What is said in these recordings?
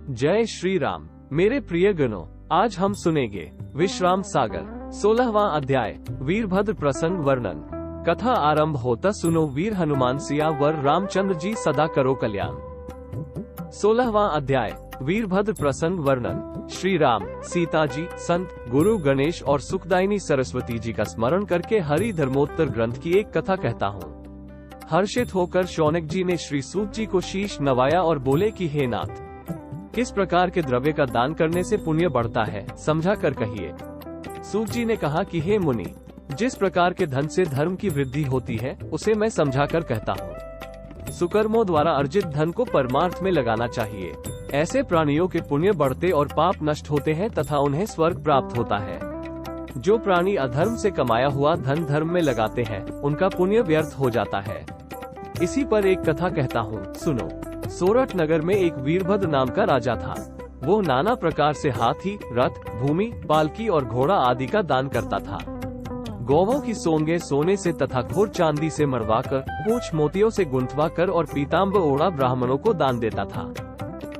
जय श्री राम। मेरे प्रिय गणों, आज हम सुनेंगे विश्राम सागर 16वां अध्याय वीरभद्र प्रसंग वर्णन। कथा आरंभ होता सुनो वीर हनुमान सियावर रामचंद्र जी सदा करो कल्याण। 16वां अध्याय वीरभद्र प्रसंग वर्णन। श्री राम, सीता जी, संत, गुरु गणेश और सुखदायिनी सरस्वती जी का स्मरण करके हरि धर्मोत्तर ग्रंथ की एक कथा कहता हूँ। हर्षित होकर शौनक जी ने श्री सूत जी को शीश नवाया और बोले कि हे नाथ, किस प्रकार के द्रव्य का दान करने से पुण्य बढ़ता है, समझा कर कहिए। सूत जी ने कहा कि हे मुनि, जिस प्रकार के धन से धर्म की वृद्धि होती है उसे मैं समझा कर कहता हूँ। सुकर्मों द्वारा अर्जित धन को परमार्थ में लगाना चाहिए। ऐसे प्राणियों के पुण्य बढ़ते और पाप नष्ट होते हैं तथा उन्हें स्वर्ग प्राप्त होता है। जो प्राणी अधर्म से कमाया हुआ धन धर्म में लगाते हैं उनका पुण्य व्यर्थ हो जाता है। इसी पर एक कथा कहता हूँ, सुनो। सोरठ नगर में एक वीरभद्र नाम का राजा था। वो नाना प्रकार से हाथी, रथ, भूमि, पालकी और घोड़ा आदि का दान करता था। गौवों की सोंगे सोने से तथा खुर चांदी से मरवाकर, पूंछ मोतियों से गुंथवा कर और पीताम्बर ओढ़ा ब्राह्मणों को दान देता था।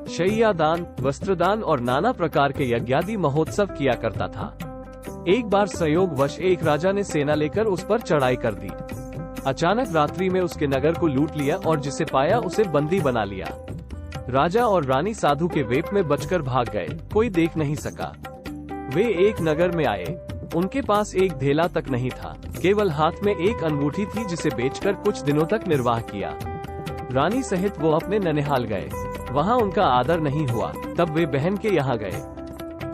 शैया दान, वस्त्र दान और नाना प्रकार के यज्ञादि महोत्सव किया करता था। एक बार संयोगवश एक राजा ने सेना लेकर उस पर चढ़ाई कर दी। अचानक रात्रि में उसके नगर को लूट लिया और जिसे पाया उसे बंदी बना लिया। राजा और रानी साधु के वेप में बचकर भाग गए, कोई देख नहीं सका। वे एक नगर में आए। उनके पास एक धेला तक नहीं था, केवल हाथ में एक अंगूठी थी जिसे बेचकर कुछ दिनों तक निर्वाह किया। रानी सहित वो अपने ननिहाल गए। वहाँ उनका आदर नहीं हुआ। तब वे बहन के यहाँ गए।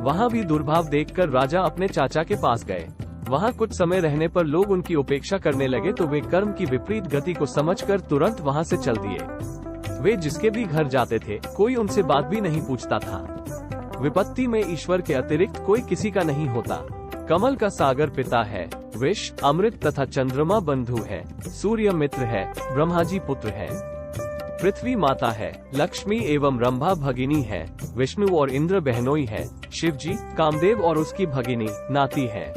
वहाँ भी दुर्भाव देखकर राजा अपने चाचा के पास गए। वहाँ कुछ समय रहने पर लोग उनकी उपेक्षा करने लगे तो वे कर्म की विपरीत गति को समझकर तुरंत वहाँ से चल दिए। वे जिसके भी घर जाते थे कोई उनसे बात भी नहीं पूछता था। विपत्ति में ईश्वर के अतिरिक्त कोई किसी का नहीं होता। कमल का सागर पिता है, विष, अमृत तथा चंद्रमा बंधु है, सूर्य मित्र है, ब्रह्मा जी पुत्र है, पृथ्वी माता है, लक्ष्मी एवं रंभा भगिनी है, विष्णु और इंद्र बहनोई है, शिव जी, कामदेव और उसकी भगिनी नाती है।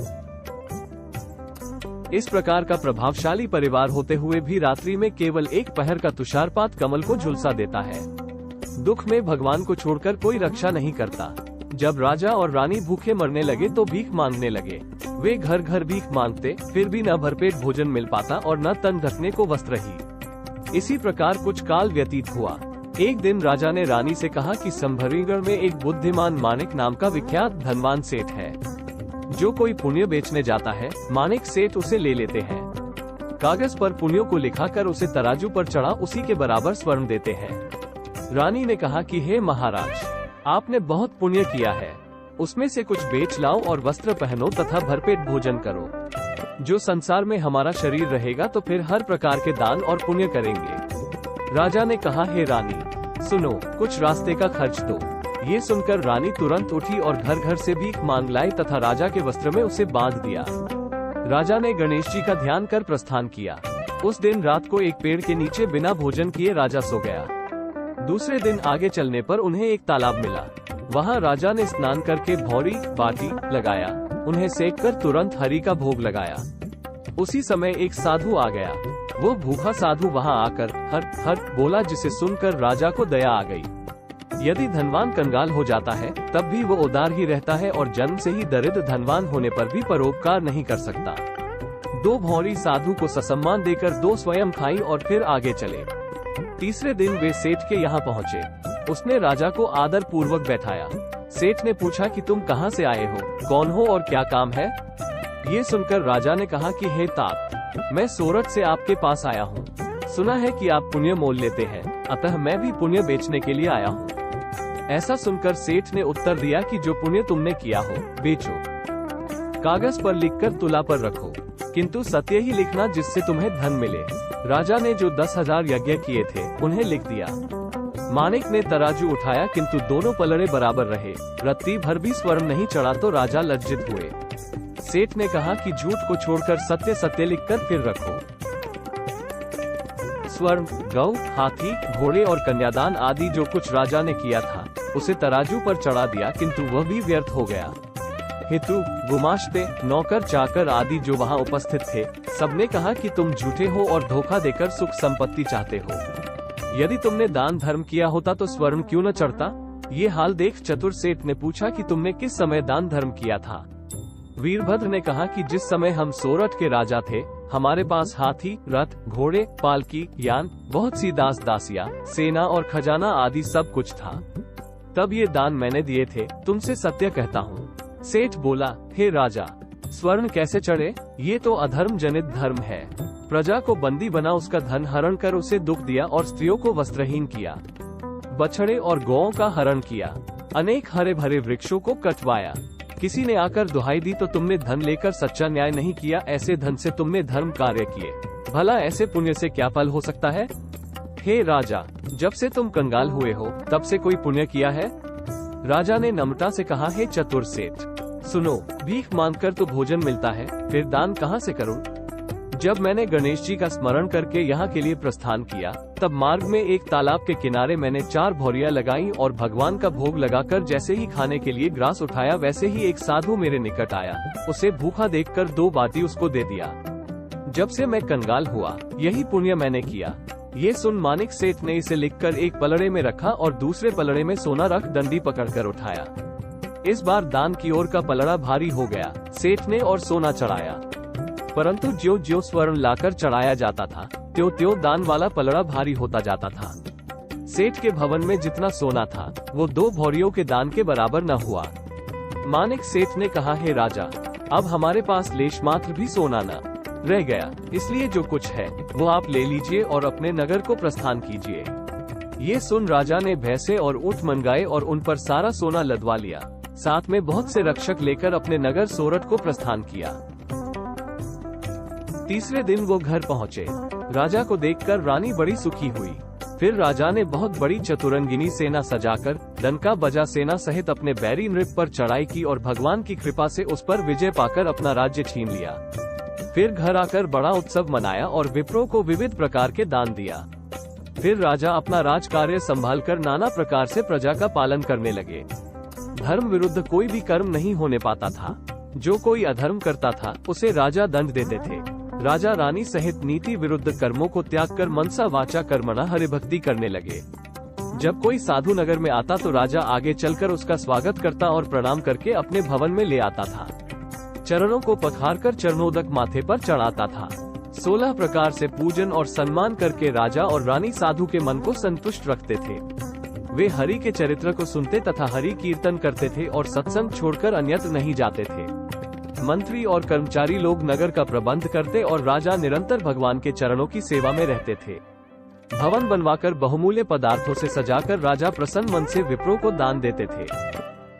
इस प्रकार का प्रभावशाली परिवार होते हुए भी रात्रि में केवल एक पहर का तुषारपात कमल को झुलसा देता है। दुख में भगवान को छोड़कर कोई रक्षा नहीं करता। जब राजा और रानी भूखे मरने लगे तो भीख मांगने लगे। वे घर घर भीख मांगते, फिर भी न भरपेट भोजन मिल पाता और न तन ढकने को वस्त्र ही। इसी प्रकार कुछ काल व्यतीत हुआ। एक दिन राजा ने रानी से कहा कि संभरीगढ़ में एक बुद्धिमान मानिक नाम का विख्यात धनवान सेठ है। जो कोई पुण्य बेचने जाता है मानिक सेठ उसे ले लेते हैं। कागज पर पुण्यों को लिखाकर उसे तराजू पर चढ़ा उसी के बराबर स्वर्ण देते हैं। रानी ने कहा कि हे महाराज, आपने बहुत पुण्य किया है, उसमें से कुछ बेच लाओ और वस्त्र पहनो तथा भरपेट भोजन करो। जो संसार में हमारा शरीर रहेगा तो फिर हर प्रकार के दान और पुण्य करेंगे। राजा ने कहा, हे रानी सुनो, कुछ रास्ते का खर्च दो। ये सुनकर रानी तुरंत उठी और घर घर से भीख मांग लाई तथा राजा के वस्त्र में उसे बांध दिया। राजा ने गणेश जी का ध्यान कर प्रस्थान किया। उस दिन रात को एक पेड़ के नीचे बिना भोजन किए राजा सो गया। दूसरे दिन आगे चलने पर उन्हें एक तालाब मिला। वहाँ राजा ने स्नान करके भौरी बाटी लगाया, उन्हें सेक कर तुरंत हरि का भोग लगाया। उसी समय एक साधु आ गया। वो भूखा साधु वहाँ आकर हर हर बोला, जिसे सुनकर राजा को दया आ गई। यदि धनवान कंगाल हो जाता है तब भी वो उदार ही रहता है और जन्म से ही दरिद्र धनवान होने पर भी परोपकार नहीं कर सकता। दो भौरी साधु को ससम्मान देकर दो स्वयं खाई और फिर आगे चले। तीसरे दिन वे सेठ के यहाँ पहुँचे। उसने राजा को आदर पूर्वक बैठाया। सेठ ने पूछा कि तुम कहाँ से आए हो, कौन हो और क्या काम है। ये सुनकर राजा ने कहा कि हे तात, मैं सोरठ से आपके पास आया हूँ। सुना है कि आप पुण्य मोल लेते हैं, अतः मैं भी पुण्य बेचने के लिए आया हूँ। ऐसा सुनकर सेठ ने उत्तर दिया कि जो पुण्य तुमने किया हो बेचो, कागज पर लिखकर तुला पर रखो, किंतु सत्य ही लिखना जिससे तुम्हें धन मिले। राजा ने जो 10,000 यज्ञ किए थे उन्हें लिख दिया। मानिक ने तराजू उठाया किंतु दोनों पलड़े बराबर रहे। रत्ती भर भी स्वर्ण नहीं चढ़ा तो राजा लज्जित हुए। सेठ ने कहा कि झूठ को छोड़कर सत्य सत्य लिखकर फिर रखो। स्वर्ण, गौ, हाथी, घोड़े और कन्यादान आदि जो कुछ राजा ने किया था उसे तराजू पर चढ़ा दिया, किंतु वह भी व्यर्थ हो गया। हेतु, गुमाश्ते, नौकर चाकर आदि जो वहाँ उपस्थित थे सबने कहा कि तुम झूठे हो और धोखा देकर सुख संपत्ति चाहते हो। यदि तुमने दान धर्म किया होता तो स्वर्ण क्यों न चढ़ता। ये हाल देख चतुर सेठ ने पूछा कि तुमने किस समय दान धर्म किया था। वीरभद्र ने कहा कि जिस समय हम सोरठ के राजा थे, हमारे पास हाथी, रथ, घोड़े, पालकी, यान, बहुत सी दास दासियां, सेना और खजाना आदि सब कुछ था। तब ये दान मैंने दिए थे, तुमसे सत्य कहता हूँ। सेठ बोला, हे राजा, स्वर्ण कैसे चढ़े? ये तो अधर्म जनित धर्म है। प्रजा को बंदी बना उसका धन हरण कर उसे दुख दिया और स्त्रियों को वस्त्रहीन किया, बछड़े और गौओं का हरण किया, अनेक हरे भरे वृक्षों को कटवाया। किसी ने आकर दुहाई दी तो तुमने धन लेकर सच्चा न्याय नहीं किया, ऐसे धन से तुमने धर्म कार्य किए, भला ऐसे पुण्य से क्या फल हो सकता है? हे राजा, जब से तुम कंगाल हुए हो तब से कोई पुण्य किया है? राजा ने नम्रता से कहा, हे चतुर सेठ, सुनो, भीख मांगकर तो भोजन मिलता है, फिर दान कहाँ से करूं? जब मैंने गणेश जी का स्मरण करके यहाँ के लिए प्रस्थान किया, तब मार्ग में एक तालाब के किनारे मैंने 4 भौरियां लगाई और भगवान का भोग लगाकर जैसे ही खाने के लिए ग्रास उठाया, वैसे ही एक साधु मेरे निकट आया। उसे भूखा देखकर 2 बाटी उसको दे दिया। जब से मैं कंगाल हुआ, यही पुण्य मैंने किया। ये सुन मानिक सेठ ने इसे लिखकर एक पलड़े में रखा और दूसरे पलड़े में सोना रख डंडी पकड़कर उठाया। इस बार दान की ओर का पलड़ा भारी हो गया। सेठ ने और सोना चढ़ाया, परंतु ज्यों ज्यों स्वर्ण लाकर चढ़ाया जाता था, त्यों त्यों दान वाला पलड़ा भारी होता जाता था। सेठ के भवन में जितना सोना था, वो 2 भौरियों के दान के बराबर न हुआ। मानिक सेठ ने कहा, हे राजा, अब हमारे पास लेश मात्र भी सोना न रह गया, इसलिए जो कुछ है वो आप ले लीजिए और अपने नगर को प्रस्थान कीजिए। ये सुन राजा ने भैंसे और ऊंट मंगाए और उन पर सारा सोना लदवा लिया। साथ में बहुत से रक्षक लेकर अपने नगर सोरठ को प्रस्थान किया। तीसरे दिन वो घर पहुँचे। राजा को देखकर रानी बड़ी सुखी हुई। फिर राजा ने बहुत बड़ी चतुरंगिनी सेना सजाकर डंका बजा सेना सहित अपने बैरी नृप पर चढ़ाई की और भगवान की कृपा से उस पर विजय पाकर अपना राज्य छीन लिया। फिर घर आकर बड़ा उत्सव मनाया और विप्रों को विविध प्रकार के दान दिया। फिर राजा अपना राज कार्य संभालकर नाना प्रकार से प्रजा का पालन करने लगे। धर्म विरुद्ध कोई भी कर्म नहीं होने पाता था। जो कोई अधर्म करता था उसे राजा दंड देते थे। राजा रानी सहित नीति विरुद्ध कर्मों को त्याग कर मनसा वाचा कर्मणा हरिभक्ति करने लगे। जब कोई साधु नगर में आता तो राजा आगे चलकर उसका स्वागत करता और प्रणाम करके अपने भवन में ले आता था। चरणों को पखारकर चरणोदक माथे पर चढ़ाता था। 16 प्रकार से पूजन और सम्मान करके राजा और रानी साधु के मन को संतुष्ट रखते थे। वे हरि के चरित्र को सुनते तथा हरि कीर्तन करते थे और सत्संग छोड़कर अन्यत्र नहीं जाते थे। मंत्री और कर्मचारी लोग नगर का प्रबंध करते और राजा निरंतर भगवान के चरणों की सेवा में रहते थे। भवन बनवाकर बहुमूल्य पदार्थों से सजाकर राजा प्रसन्न मन से विप्रों को दान देते थे।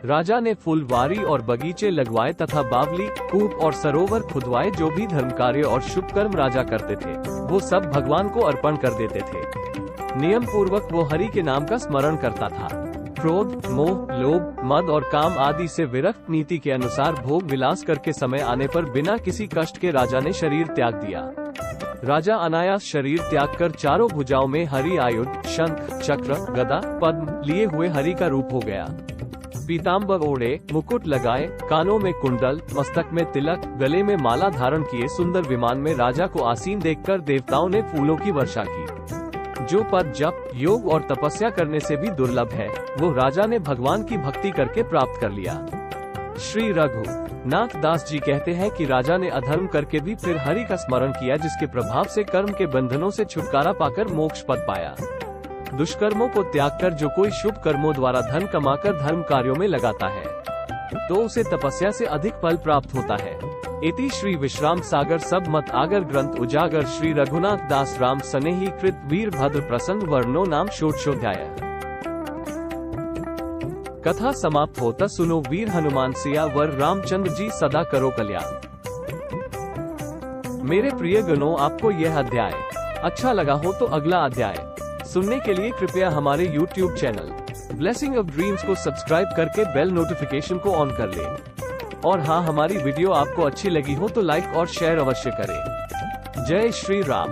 राजा ने फुलवारी और बगीचे लगवाए तथा बावली, कूप और सरोवर खुदवाए। जो भी धर्म कार्य और शुभ कर्म राजा करते थे, वो सब भगवान को अर्पण कर देते थे। नियम पूर्वक वो हरि के नाम का स्मरण करता था। क्रोध, मोह, लोभ, मद और काम आदि से विरक्त नीति के अनुसार भोग विलास करके समय आने पर बिना किसी कष्ट के राजा ने शरीर त्याग दिया। राजा अनायास शरीर त्याग कर चारों भुजाओं में हरि आयुध, शंख, चक्र, गदा, पद्म लिए हुए हरि का रूप हो गया। पीताम्बर ओढ़े, मुकुट लगाए, कानों में कुंडल, मस्तक में तिलक, गले में माला धारण किए सुंदर विमान में राजा को आसीन देखकर देवताओं ने फूलों की वर्षा की। जो पद जप, योग और तपस्या करने से भी दुर्लभ है, वो राजा ने भगवान की भक्ति करके प्राप्त कर लिया। श्री रघुनाथ दास जी कहते हैं कि राजा ने अधर्म करके भी फिर हरि का स्मरण किया, जिसके प्रभाव से कर्म के बंधनों से छुटकारा पाकर मोक्ष पद पाया। दुष्कर्मों को त्याग कर जो कोई शुभ कर्मों द्वारा धन कमाकर धर्म कार्यों में लगाता है, तो उसे तपस्या से अधिक फल प्राप्त होता है। इति श्री विश्राम सागर सब मत आगर ग्रंथ उजागर श्री रघुनाथ दास राम सनेही कृत वीरभद्र प्रसन्न वर्णो नाम षोडशोध्याय। कथा समाप्त होता सुनो वीर हनुमान सिया वर रामचंद्र जी सदा करो कल्याण। मेरे प्रिय गणों, आपको यह अध्याय अच्छा लगा हो तो अगला अध्याय सुनने के लिए कृपया हमारे YouTube channel blessing of dreams को सब्सक्राइब करके बेल नोटिफिकेशन को ऑन कर लें। और हाँ, हमारी वीडियो आपको अच्छी लगी हो तो लाइक और शेयर अवश्य करें। जय श्री राम।